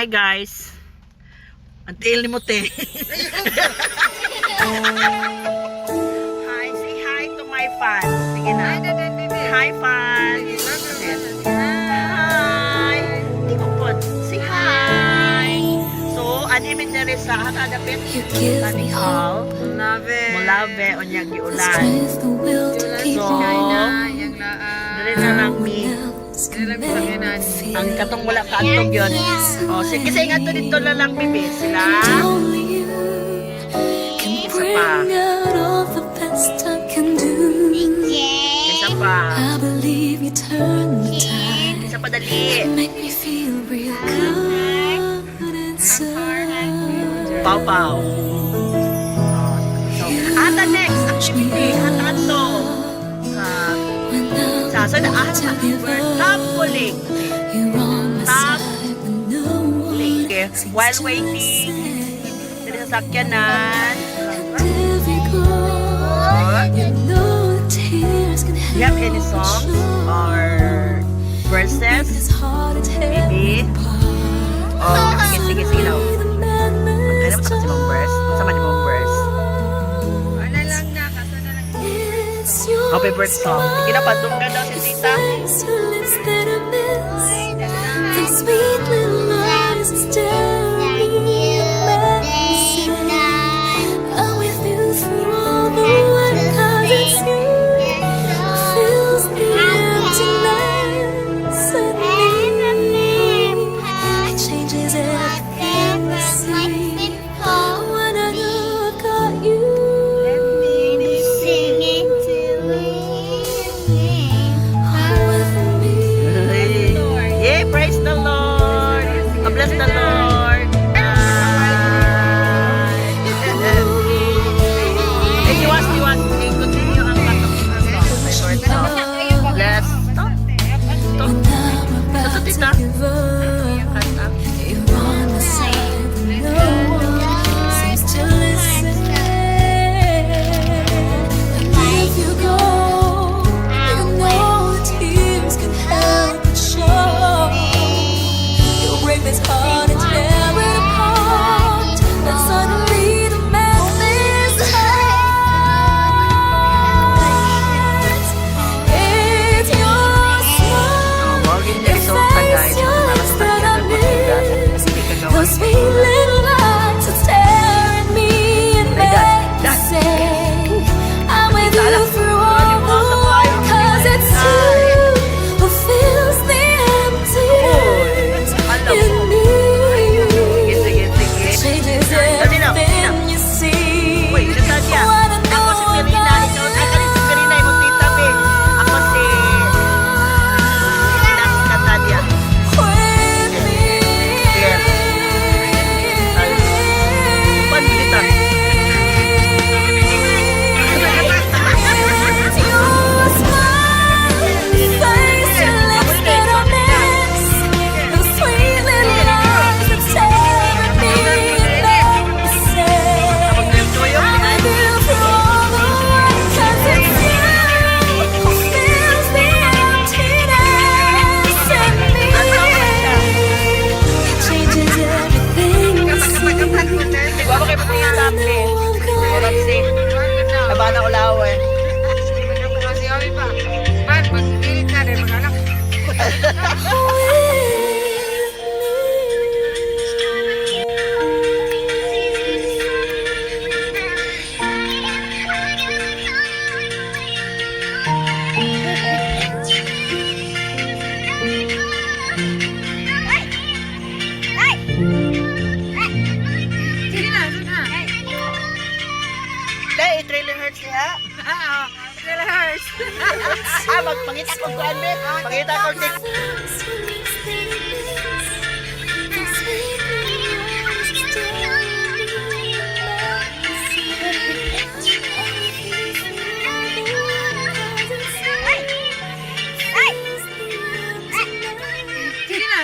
Hi guys. Ang tail ni mo te. Hi, say hi to my fans. Sige na. Hi fans. Hi. Hindi ko po. Say hi. So, animin na rin sa hadapit. Tani hall. Mulave. Onyag giulan. So, dali na lang mi. Ang katong wala kaantog yun. O, sige sa ingat dito na lang bibi. Sila. Isa pa. Isa pa. Isa pa dali. Pau-pau. Ata next activity. Hatato. So, trampoline. Okay. While waiting, dari sasakyanan. You have any songs or verses? Maybe? Oh, sige daw. Magkano ba kasi mong verse? Sama ni mong verse? Happy birthday song. Sige na, patong ka daw si tita. Praise the Lord. Bless the Lord. Iwas. Continue ang katong. Bless. Ito tita. Kanta. Nabana ko lao eh. Kasi kami pa. Man, magkikilit na rin mag-anak. Trailer hurts niya? Trailer hurts. Magpangita ko kuan be. Pangita ko tik. Sige na,